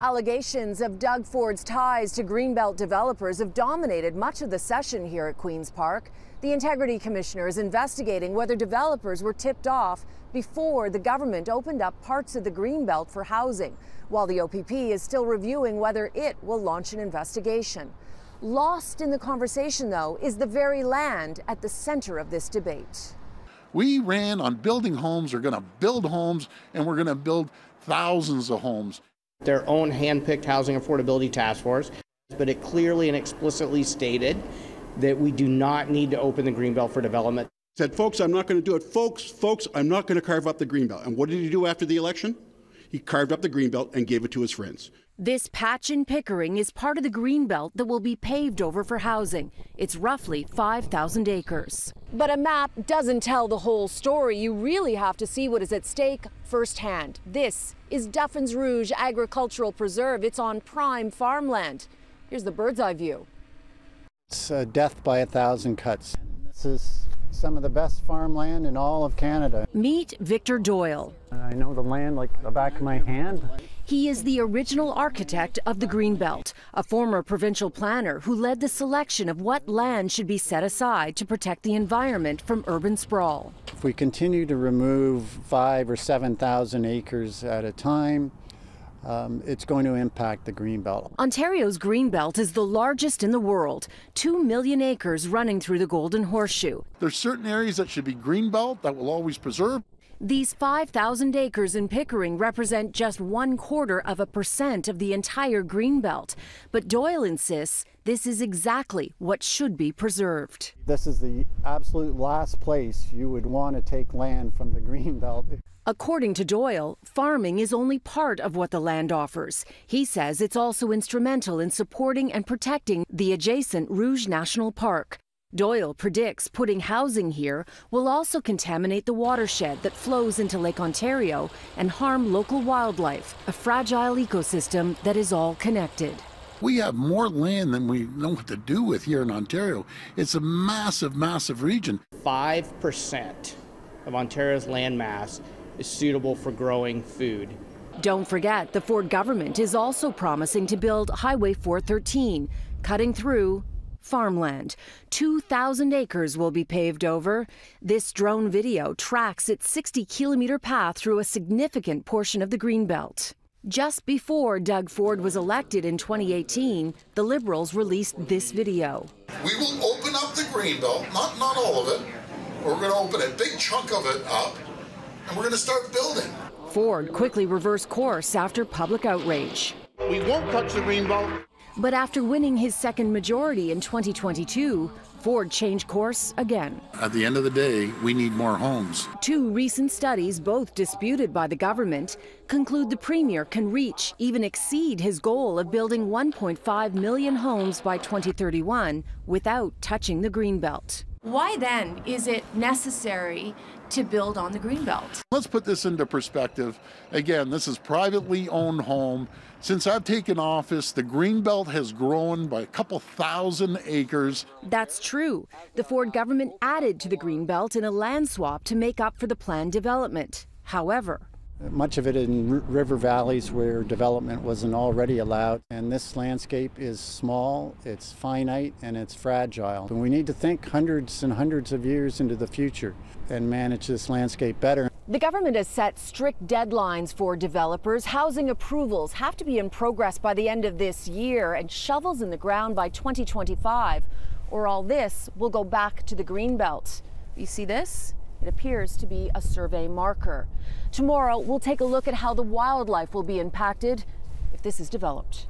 Allegations of Doug Ford's ties to Greenbelt developers have dominated much of the session here at Queen's Park. The Integrity Commissioner is investigating whether developers were tipped off before the government opened up parts of the Greenbelt for housing, while the OPP is still reviewing whether it will launch an investigation. Lost in the conversation, though, is the very land at the center of this debate. We ran on building homes, we're going to build homes, and we're going to build thousands of homes. Their own hand-picked housing affordability task force, but it clearly and explicitly stated that we do not need to open the Greenbelt for development. Said, folks, I'm not going to do it. Folks, I'm not going to carve up the Greenbelt. And what did he do after the election? He carved up the Greenbelt and gave it to his friends. This patch in Pickering is part of the Greenbelt that will be paved over for housing. It's roughly 5,000 acres. But a map doesn't tell the whole story. You really have to see what is at stake firsthand. This is Duffins Rouge Agricultural Preserve. It's on prime farmland. Here's the bird's eye view. It's death by 1,000 cuts. This is some of the best farmland in all of Canada. Meet Victor Doyle. I know the land like the back of my hand. He is the original architect of the Greenbelt, a former provincial planner who led the selection of what land should be set aside to protect the environment from urban sprawl. If we continue to remove 5,000 or 7,000 acres at a time, it's going to impact the Greenbelt. Ontario's Greenbelt is the largest in the world, 2 million acres running through the Golden Horseshoe. There's certain areas that should be Greenbelt that will always preserve. These 5,000 acres in Pickering represent just 1/4% of the entire Greenbelt. But Doyle insists this is exactly what should be preserved. This is the absolute last place you would want to take land from the Greenbelt. According to Doyle, farming is only part of what the land offers. He says it's also instrumental in supporting and protecting the adjacent Rouge National Park. Doyle predicts putting housing here will also contaminate the watershed that flows into Lake Ontario and harm local wildlife, a fragile ecosystem that is all connected. We have more land than we know what to do with here in Ontario. It's a massive, massive region. 5% of Ontario's land mass is suitable for growing food. Don't forget, the Ford government is also promising to build Highway 413, cutting through farmland. 2,000 acres will be paved over. This drone video tracks its 60-kilometer path through a significant portion of the Greenbelt. Just before Doug Ford was elected in 2018, the Liberals released this video. We will open up the Greenbelt, not all of it. We're going to open a big chunk of it up, and we're going to start building. Ford quickly reversed course after public outrage. We won't touch the Greenbelt. But after winning his second majority in 2022, Ford changed course again. At the end of the day, we need more homes. 2 recent studies, both disputed by the government, conclude the Premier can reach, even exceed his goal of building 1.5 million homes by 2031 without touching the Greenbelt. Why then is it necessary to build on the Greenbelt? Let's put this into perspective. Again, this is privately owned home. Since I've taken office, the Greenbelt has grown by a couple thousand acres. That's true. The Ford government added to the Greenbelt in a land swap to make up for the planned development. However, much of it in river valleys where development wasn't already allowed. And this landscape is small, it's finite, and it's fragile. And we need to think hundreds and hundreds of years into the future and manage this landscape better. The government has set strict deadlines for developers. Housing approvals have to be in progress by the end of this year and shovels in the ground by 2025, or all this will go back to the Greenbelt. You see this? It appears to be a survey marker. Tomorrow, we'll take a look at how the wildlife will be impacted if this is developed.